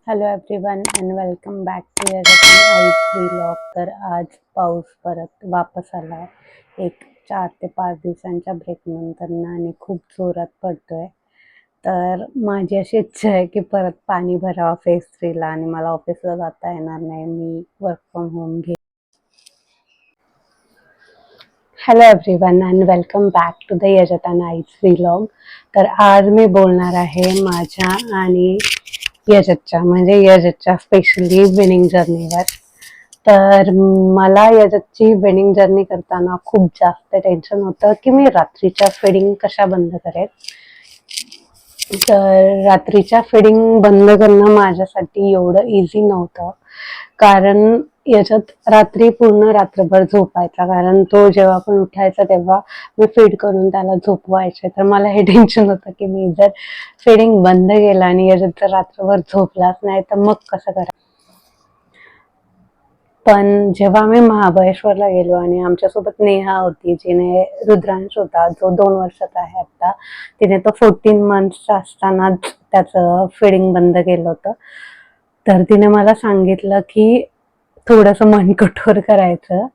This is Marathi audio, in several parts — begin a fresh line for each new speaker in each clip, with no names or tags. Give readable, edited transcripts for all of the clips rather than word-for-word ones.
Hello everyone and welcome back two eyes vlog. तर आज पाऊस परत वापस आला आहे एक 4 ते 5 दिवसांच्या ब्रेक नंतर आणि खूप जोरात पडतोय. तर माझी अशी इच्छा आहे की परत पाणी भरावं फेज 3ला आणि मला ऑफिसला जाता येणार नाही. मी वर्क फ्रॉम होम घेईन. Hello everyone and welcome back to the यजतान आईज व्लॉग. तर आज मी बोलणार आहे माझ्या आणि यजतच्या म्हणजे यजतच्या स्पेशली विनिंग जर्नीवर. तर मला यजतची विनिंग जर्नी करताना खूप जास्त टेन्शन होतं की मी रात्रीच्या फीडिंग कशा बंद करेल. तर रात्रीच्या फीडिंग बंद करणं माझ्यासाठी एवढं इझी नव्हतं, कारण याच्यात रात्री पूर्ण रात्रभर झोपायचा. कारण तो जेव्हा पण उठायचा तेव्हा मी फीड करून त्याला झोपवायचे. तर मला हे टेन्शन होतं की मी जर फीडिंग बंद केलं आणि याच्यात जर रात्रभर झोपलाच नाही तर मग कसं करायचं. पण जेव्हा आम्ही महाबळेश्वरला गेलो आणि आमच्यासोबत नेहा होती, जिने रुद्रांश होता जो 2 वर्षाचा आहे आता, तिने तो 14 मंथ्सचा असतानाच त्याचं फीडिंग बंद केलं होतं. तर तिने मला सांगितलं की थोडंसं मन कठोर करायचं,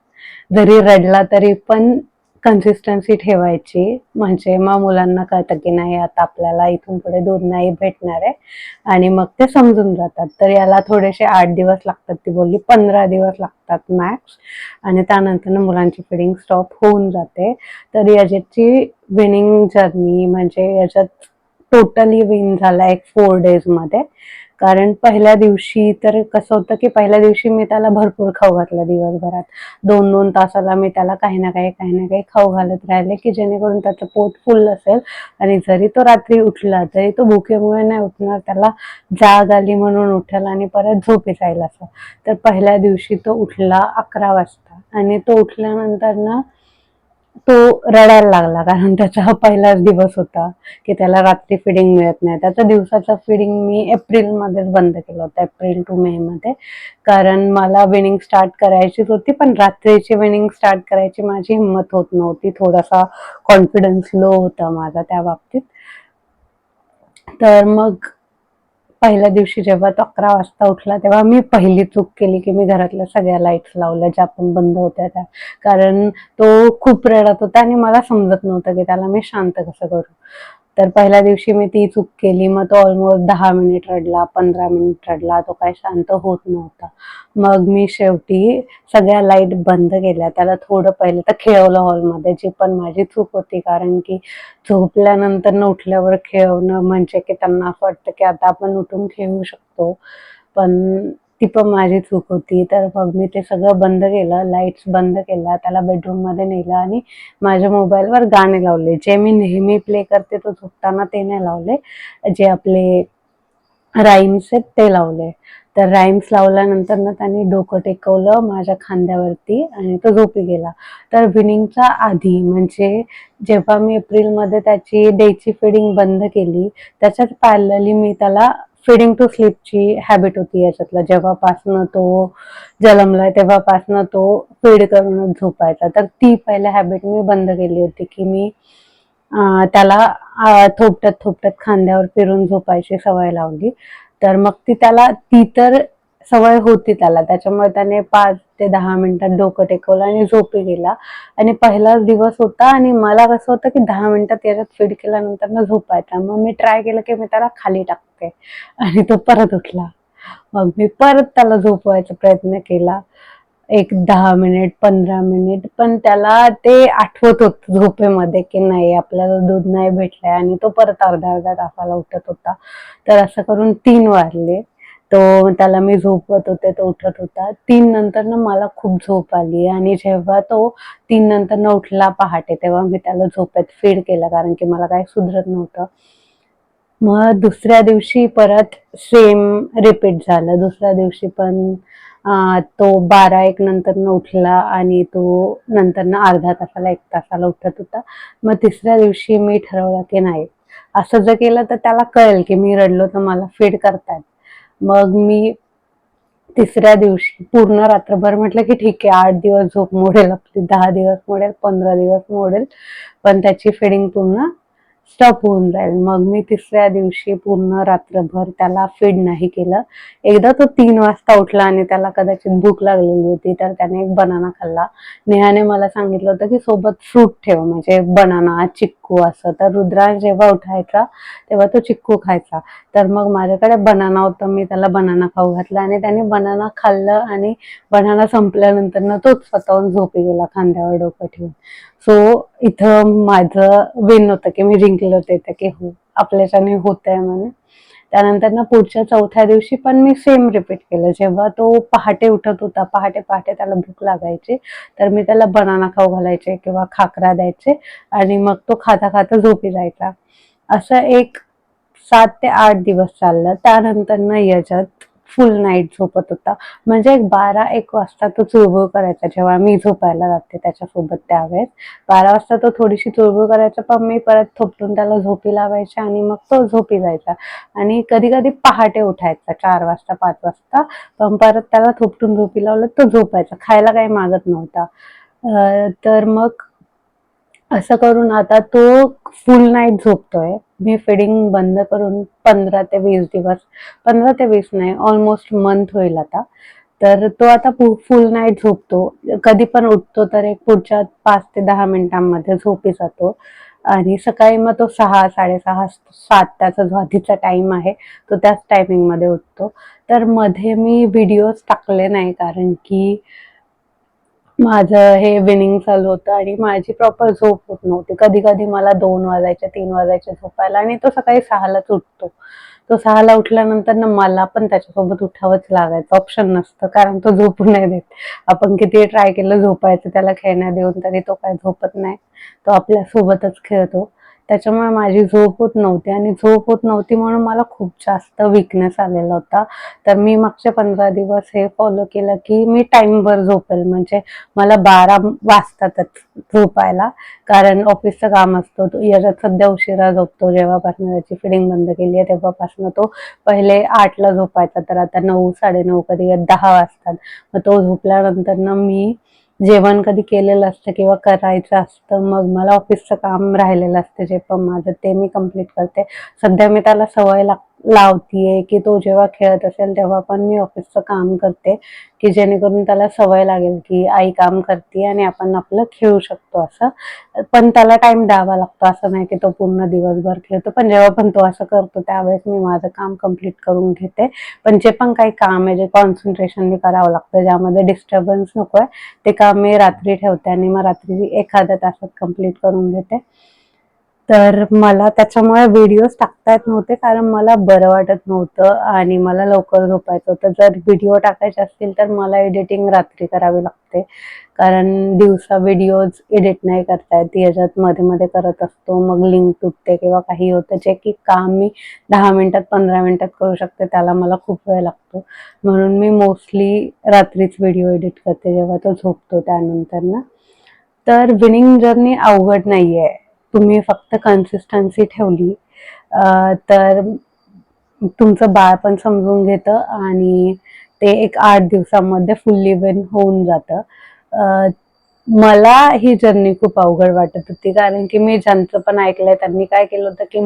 जरी रडला तरी पण कन्सिस्टन्सी ठेवायची. म्हणजे मग मुलांना कळतं की नाही आता आपल्याला इथून पुढे दूध नाही भेटणार आहे आणि मग ते समजून जातात. तर याला थोडेसे 8 दिवस लागतात, ती बोलली 15 दिवस लागतात मॅक्स, आणि त्यानंतर मुलांची फिडिंग स्टॉप होऊन जाते. तर याच्याची विनिंग जर्नी म्हणजे याच्यात टोटली विन झाला एक 4 डेजमध्ये. कारण पहिल्या दिवशी तर कसं होतं की पहिल्या दिवशी मी त्याला भरपूर खाऊ घातलं. दिवसभरात 2-2 तासाला मी त्याला काही ना काही खाऊ घालत राहिले की जेणेकरून त्याचं पोट फुल असेल आणि जरी तो रात्री उठला तरी तो भुकेमुळे नाही उठणार, त्याला जाग आली म्हणून उठेल आणि परत झोपी जाईल असं. तर पहिल्या दिवशी तो उठला 11 वाजता आणि तो उठल्यानंतर ना तो रडायला लागला, कारण त्याचा हा पहिलाच दिवस होता की त्याला रात्री फिडिंग मिळत नाही. त्याचं दिवसाचं फिडिंग मी एप्रिलमध्येच बंद केलं होतं, एप्रिल टू मे मध्ये. कारण मला विनिंग स्टार्ट करायचीच होती, पण रात्रीची विनिंग स्टार्ट करायची माझी हिंमत होत नव्हती. थोडासा कॉन्फिडन्स लो होता माझा त्या बाबतीत. तर मग पहिल्या दिवशी जेव्हा तो 11 वाजता उठला तेव्हा मी पहिली चूक केली की मी घरातल्या सगळ्या लाईट्स लावल्या ज्या पण बंद होत्या त्या. कारण तो खूप रडत होता आणि मला समजत नव्हतं की त्याला मी शांत कसं करू. तर पहिल्या दिवशी मी ती चूक केली. मग तो ऑलमोस्ट 10 मिनिट रडला, 15 मिनिट रडला, तो काही शांत होत नव्हता. मग मी शेवटी सगळ्या लाईट बंद केल्या. त्याला थोडं पहिलं तर खेळवलं हॉलमध्ये, जी पण माझी चूक होती. कारण की झोपल्यानंतर न उठल्यावर खेळवणं म्हणजे की त्यांना असं वाटतं की आता आपण उठून खेळू शकतो, पण ती पण माझी चूक होती. तर मग मी ते सगळं बंद केलं, लाईट्स बंद केल्या, त्याला बेडरूममध्ये नेलं आणि माझ्या मोबाईलवर गाणे लावले. जे मी नेहमी प्ले करते तो झोपताना ते नाही लावले, जे आपले राईम्स आहेत ते लावले. तर राईम्स लावल्यानंतर ना त्याने डोकं टेकवलं माझ्या खांद्यावरती आणि तो झोपी गेला. तर विनिंगच्या आधी म्हणजे जेव्हा मी एप्रिलमध्ये त्याची डेची फिडिंग बंद केली, त्याच्यात पॅरलली मी त्याला फिडिंग टू स्लीपची हॅबिट होती याच्यातला. जेव्हापासनं तो जन्मलाय तेव्हापासनं तो फीड करूनच झोपायचा. तर ती पहिल्या हॅबिट मी बंद केली होती की मी त्याला थोपटत थोपटत खांद्यावर फिरून झोपायची सवय लावली. तर मग ती तर सवय होती त्याला, त्याच्यामुळे त्याने 5 ते 10 मिनिटात डोकं टेकवलं आणि झोपी गेला. आणि पहिलाच दिवस होता आणि मला कसं होतं की 10 मिनिटात याच्यात फीड केल्यानंतर ना झोपायचा. मग मी ट्राय केलं की मी त्याला खाली टाकते आणि तो परत उठला. मग मी परत त्याला झोपवायचा प्रयत्न केला, एक 10 मिनिट 15 मिनिट, पण त्याला ते आठवत होतं झोपेमध्ये की नाही आपल्याला दूध नाही भेटलंय आणि तो परत अर्ध्या तासाला उठत होता. तर असं करून 3 वाजले. त्याला मी झोपवत होते, तो उठत होता. 3 नंतर ना मला खूप झोप आली आणि जेव्हा तो 3 नंतर न उठला पहाटे तेव्हा मी त्याला झोपेत फीड केलं, कारण की मला काही सुधरत नव्हतं. मग दुसऱ्या दिवशी परत सेम रिपीट झालं. दुसऱ्या दिवशी पण तो 12-1 नंतर उठला आणि तो नंतर अर्ध्या तासाला 1 तासाला उठत होता. मग तिसऱ्या दिवशी मी ठरवलं की नाही, असं जर केलं तर त्याला कळेल की मी रडलो तर मला फीड करतायत. मग मी तिसऱ्या दिवशी पूर्ण रात्रभर म्हटलं की ठीक आहे 8 दिवस झोप मोडेल आपली, 10 दिवस मोडेल, 15 दिवस मोडेल, पण त्याची फिडिंग पूर्ण स्टॉप होऊन जाईल. मग मी तिसऱ्या दिवशी पूर्ण रात्रभर त्याला फीड नाही केलं. एकदा तो 3 वाजता उठला आणि त्याला कदाचित भूक लागलेली होती, तर त्याने एक बनाना खाल्ला. नेहाने मला सांगितलं होतं की सोबत फ्रूट ठेव, म्हणजे बनाना, चिक्कू असं. तर रुद्रांश जेव्हा उठायचा तेव्हा तो चिक्कू खायचा. तर मग माझ्याकडे बनाना होता, मी त्याला बनाना खाऊ घातला आणि त्याने बनाना खाल्लं आणि बनाना संपल्यानंतर ना तोच स्वतःहून झोपी गेला खांद्यावर डोकं ठेवून. सो इथं माझं विन होतं की मी जिंकले होते, तर की हो आपल्याच्याने होतंय म्हणून. त्यानंतर ना पुढच्या चौथ्या दिवशी पण मी सेम रिपीट केलं. जेव्हा तो पहाटे उठत होता, पहाटे पहाटे त्याला भूक लागायची, तर मी त्याला बनाना खाऊ घालायचे किंवा खाकरा द्यायचे आणि मग तो खाता खाता झोपी जायचा. असं एक 7 ते 8 दिवस चाललं. त्यानंतर ना याच्यात फुल नाईट झोपत होता. म्हणजे एक 12-1 वाजता तो चुळबुळ करायचा जेव्हा मी झोपायला जाते त्याच्यासोबत त्यावेळेस. 12 वाजता तो थोडीशी चुळबुळ करायचा, पण मी परत थोपटून त्याला झोपी लावायचे आणि मग तो झोपी जायचा. आणि कधी कधी पहाटे उठायचा 4 वाजता 5 वाजता, पण परत त्याला थोपटून झोपी लावलं तो झोपायचा. खायला काही मागत नव्हता. तर मग असं करून आता तो फुल नाईट झोपतोय. मी फिडिंग बंद करून 15 ते 20 दिवस, 15 ते 20 नाही, ऑलमोस्ट मंथ होईल आता. तर तो आता फुल नाईट झोपतो. कधी पण उठतो तर एक पुढच्या 5 ते 10 मिनिटांमध्ये झोपी जातो. आणि सकाळी मग तो 6, 6:30, 7 त्याचा जो आधीचा टाइम आहे तो त्याच टायमिंगमध्ये उठतो. तर मध्ये मी व्हिडिओज टाकले नाही, कारण की माझं हे विनिंग चालू होतं आणि माझी प्रॉपर झोप होत नव्हती. कधी-कधी मला 2 वाजायचे, 3 वाजायचे झोपायला आणि तो सकाळी 6लाच उठतो. तो 6ला उठल्यानंतर ना मला पण त्याच्यासोबत उठावंच लागायचं. ऑप्शन नसतं, कारण तो झोपू नाही देत. आपण कितीही ट्राय केलं झोपायचं त्याला खेळण्या देऊन तरी तो काय झोपत नाही. तो आपल्यासोबतच खेळतो. त्याच्यामुळे माझी झोप होत नव्हती आणि झोप होत नव्हती म्हणून मला खूप जास्त वीकनेस आलेला होता. तर मी मागचे 15 दिवस हे फॉलो केलं की मी टाईमवर झोपेल, म्हणजे मला 12 वाजतातच झोपायला, कारण ऑफिसचं काम असतं. तो याच्यात सध्या उशिरा झोपतो. जेव्हापासून त्याची फिडिंग बंद केली आहे तेव्हापासून तो पहिले 8ला झोपायचा, तर आता 9, 9:30, कधी 10 वाजतात. मग तो झोपल्यानंतर ना मी जेवण कधी केलेलं असतं किंवा करायचं असतं, मग मला ऑफिसचं काम राहिलेलं असतं जे पण माझं, ते मी कंप्लीट करते. सध्या मी त्याला सवय लावतीये की तो जेव्हा खेळत असेल तेव्हा पण मी ऑफिसचं काम करते, की जेणेकरून त्याला सवय लागेल की आई काम करते आणि आपण आपलं खेळू शकतो असं. पण त्याला टाइम द्यावा लागतो, असं नाही की तो पूर्ण दिवसभर खेळतो. पण जेव्हा पण तो असं करतो त्यावेळेस मी माझं काम कंप्लीट करून घेते. पण जे पण काही काम आहे, जे कॉन्सन्ट्रेशनने करावं लागतं, ज्यामध्ये डिस्टर्बन्स नकोय, ते काम मी रात्री ठेवते आणि मग रात्री एखाद्या तासात कंप्लीट करून घेते. तर मला त्याच्यामुळे व्हिडिओज टाकता येत नव्हते, कारण मला बरं वाटत नव्हतं आणि मला लवकर झोपायचं होतं. जर व्हिडिओ टाकायचे असतील तर मला एडिटिंग रात्री करावी लागते, कारण दिवसा व्हिडिओज एडिट नाही करता येत. याच्यात मध्ये मध्ये करत असतो, मग लिंक तुटते किंवा काही होतं, जे की काम मी 10 मिनिटात 15 मिनिटात करू शकते त्याला मला खूप वेळ लागतो. म्हणून मी मोस्टली रात्रीच व्हिडिओ एडिट करते जेव्हा तो झोपतो त्यानंतर ना. तर विनिंग जर्नी अवघड नाहीये. तुम्ही फक्त कन्सिस्टन्सी ठेवली तर तुमचं बाळ पण समजून घेतं आणि ते एक 8 दिवसामध्ये फुल्ली विन होऊन जातं. मला ही जर्नी खूप अवघड वाटत होती, कारण की मी ज्यांचं पण ऐकलंय त्यांनी काय केलं होतं की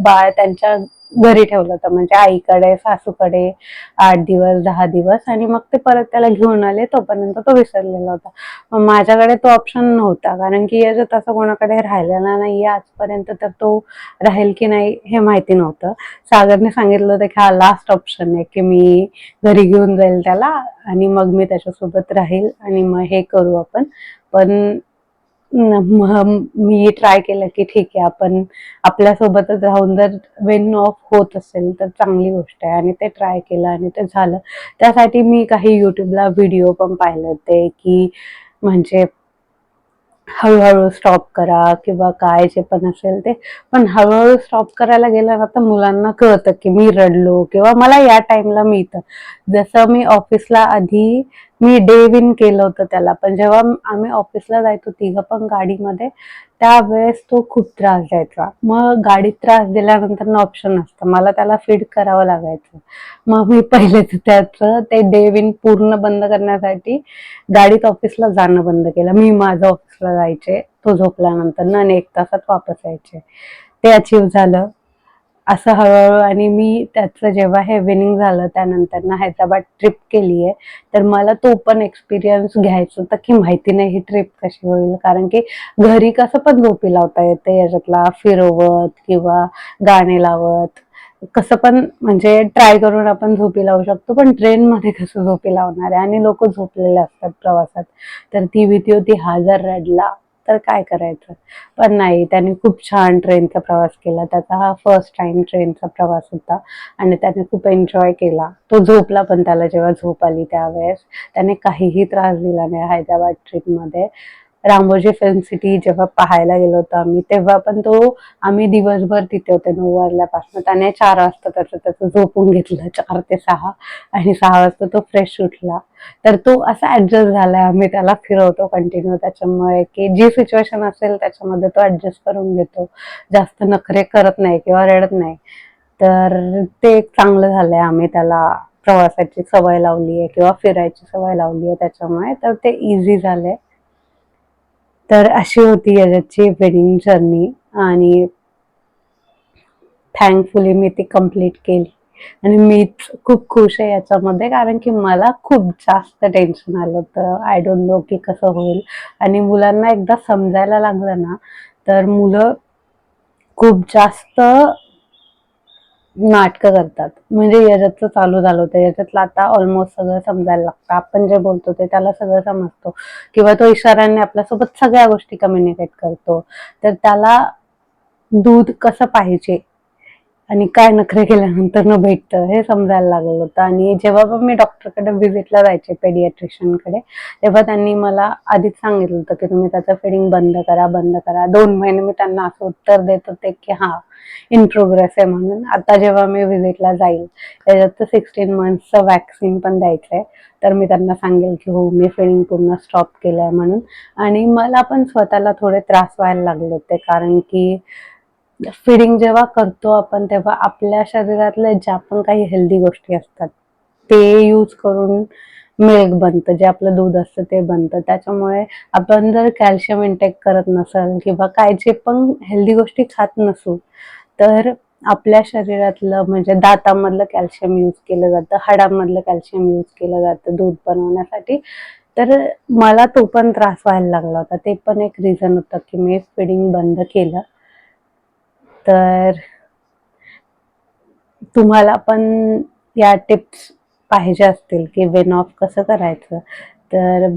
बाळ त्यांच्या घरी ठेवलं होतं, म्हणजे आईकडे, सासूकडे 8 दिवस 10 दिवस, आणि मग ते परत त्याला घेऊन आले. तोपर्यंत तो विसरलेला होता. मग माझ्याकडे तो ऑप्शन नव्हता, कारण की याच्यात असं कोणाकडे राहिलेला नाहीये आजपर्यंत, तर तो राहील की नाही हे माहिती नव्हतं. सागरने सांगितलं होतं की हा लास्ट ऑप्शन आहे, की मी घरी घेऊन जाईल त्याला आणि मग मी त्याच्यासोबत राहील आणि मग हे करू आपण. पण मी ट्राय केलं की ठीक आहे, आपण आपल्यासोबतच राहून जर विन ऑफ होत असेल तर चांगली गोष्ट आहे, आणि ते ट्राय केलं आणि ते झालं. त्यासाठी मी काही युट्यूबला व्हिडिओ पण पाहिले होते की म्हणजे हळूहळू स्टॉप करा किंवा काय जे पण असेल ते. पण हळूहळू स्टॉप करायला गेलं ना तर मुलांना कळतं की मी रडलो किंवा मला या टाइमला मिळतं. जसं मी ऑफिसला आधी मी डे विन केलं होतं त्याला, पण जेव्हा आम्ही ऑफिसला जायचो तिघं पण गाडीमध्ये, त्यावेळेस तो खूप त्रास द्यायचा. मग गाडीत त्रास दिल्यानंतर ऑप्शन नसतं, मला त्याला फीड करावं लागायचं. मग मी पहिलेच त्याचं ते डे विन पूर्ण बंद करण्यासाठी गाडीत ऑफिसला जाणं बंद केलं. मी माझं ऑफिसला जायचे, तो झोपल्यानंतर ना, आणि 1 तासात वापस यायचे. ते अचीव झालं. असं हळूहळू आणि मी त्याचं जेव्हा हे विनिंग झालं त्यानंतर ना हैदराबाद ट्रिप केली आहे. तर मला तो पण एक्सपिरियन्स घ्यायचा होता, की माहिती नाही ही ट्रिप कशी होईल. कारण की घरी कसं पण झोपी लावता येते याच्यातला फिरवत किंवा गाणे लावत. कसं पण म्हणजे ट्राय करून आपण झोपी लावू शकतो. पण ट्रेनमध्ये कसं झोपी लावणार आहे आणि लोकं झोपलेले असतात प्रवासात. तर ती भीती होती हा जर रडला तर काय करायचं? पण नाही, त्याने खूप छान ट्रेनचा प्रवास केला. त्याचा हा फर्स्ट टाईम ट्रेनचा प्रवास होता आणि त्याने खूप एन्जॉय केला. तो झोपला पण त्याला जेव्हा झोप आली त्यावेळेस. त्याने काहीही त्रास दिला नाही हैदराबाद ट्रिपमध्ये. रामोजी फिल्म सिटी जेव्हा पाहायला गेलो होतो आम्ही, तेव्हा पण आम्ही दिवसभर तिथे होते 9 वाजल्यापासून. त्याने 4 वाजता त्याचं झोपून घेतलं 4 ते 6 आणि 6 वाजता तो फ्रेश उठला. तर तो असा ॲडजस्ट झालाय. आम्ही त्याला फिरवतो कंटिन्यू त्याच्यामुळे, की जी सिच्युएशन असेल त्याच्यामध्ये तो ॲडजस्ट करून घेतो. जास्त नखरे करत नाही किंवा रडत नाही. तर ते एक चांगलं झालंय. आम्ही त्याला प्रवासाची सवय लावली आहे किंवा फिरायची सवय लावली आहे त्याच्यामुळे. तर ते ईझी झालंय. तर अशी होती याच्याची वेडिंग जर्नी आणि थँकफुली मी ती कंप्लीट केली. आणि मीच खूप खुश आहे याच्यामध्ये कारण की मला खूप जास्त टेन्शन आलं होतं. आय डोंट नो की कसं होईल आणि मुलांना एकदा समजायला लागलं ना, तर मुलं खूप जास्त नाटकं करतात. म्हणजे याच्यातचं चालू झालं होतं. याच्यातलं आता ऑलमोस्ट सगळं समजायला लागतं. आपण जे बोलतो ते त्याला सगळं समजतं किंवा तो इशाऱ्यांनी आपल्यासोबत सगळ्या गोष्टी कम्युनिकेट करतो. तर त्याला दूध कसं पाहिजे आणि काय नखरे केल्यानंतर न भेटतं हे समजायला लागलं होतं. आणि जेव्हा पण मी डॉक्टरकडे व्हिजिटला जायचे पेडियाट्रिशियनकडे, तेव्हा त्यांनी मला आधीच सांगितलं होतं की तुम्ही त्याचं फीडिंग बंद करा, बंद करा. 2 महिने मी त्यांना असं उत्तर देत होते की हां, इन प्रोग्रेस आहे म्हणून. आता जेव्हा मी व्हिजिटला जाईल, त्याच्यात तर 16 मंथ्सचं व्हॅक्सिन पण द्यायचंय. तर मी त्यांना सांगेल की हो, मी फीडिंग पूर्ण स्टॉप केलंय म्हणून. आणि मला पण स्वतःला थोडे त्रास व्हायला लागले होते कारण की फीडिंग जेव्हा करतो आपण तेव्हा आपल्या शरीरातल्या ज्या पण काही हेल्दी गोष्टी असतात ते यूज करून मिल्क बनतं, जे आपलं दूध असतं ते बनतं. त्याच्यामुळे आपण जर कॅल्शियम इंटेक करत नसाल किंवा काय जे पण हेल्दी गोष्टी खात नसू, तर आपल्या शरीरातलं म्हणजे दातामधलं कॅल्शियम यूज केलं जातं, हाडांमधलं कॅल्शियम यूज केलं जातं दूध बनवण्यासाठी. तर मला तो पण त्रास व्हायला लागला होता. ते पण एक रिझन होतं की मी फीडिंग बंद केलं. तर तुम्हाला पण या टिप्स पाहिजे असतील की वेन ऑफ कसं करायचं, तर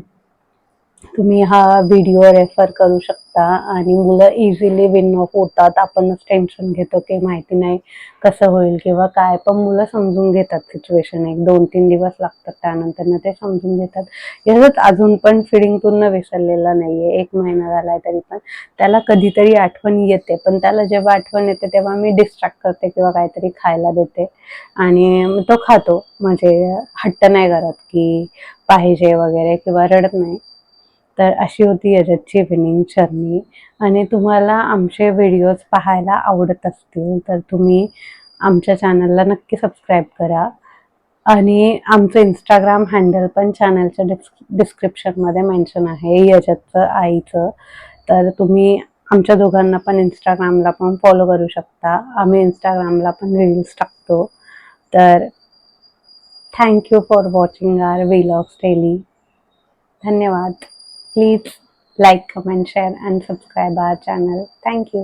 तुम्ही हा व्हिडिओ रेफर करू शकता आणि मुलं इझिली विन ऑफ होतात. आपणच टेन्शन घेतो की माहिती नाही कसं होईल किंवा काय, पण मुलं समजून घेतात सिच्युएशन. 1-2-3 दिवस लागतात त्यानंतर ते समजून घेतात. याच्यात अजून पण फिडिंग पूर्ण विसरलेला नाहीये. 1 महिना झालाय तरी पण त्याला कधीतरी आठवण येते. पण त्याला जेव्हा आठवण येते तेव्हा मी डिस्ट्रॅक्ट करते किंवा काहीतरी खायला देते आणि तो खातो. म्हणजे हट्ट नाही करत की पाहिजे वगैरे किंवा रडत नाही. तर अशी होती रजतची विनिंग जर्नी. आणि तुम्हाला आमचे व्हिडिओज पाहायला आवडत असतील तर तुम्ही आमच्या चॅनलला नक्की सबस्क्राईब करा आणि आमचं इंस्टाग्राम हँडल पण चॅनलच्या डिस्क्रिप्शनमध्ये मेन्शन आहे यजतचं आईचं. तर तुम्ही आमच्या दोघांना पण इंस्टाग्रामला पण फॉलो करू शकता. आम्ही इंस्टाग्रामला पण रील्स टाकतो. तर thank you for watching our vlogs daily. धन्यवाद. Please like, comment, share and subscribe our channel. Thank you.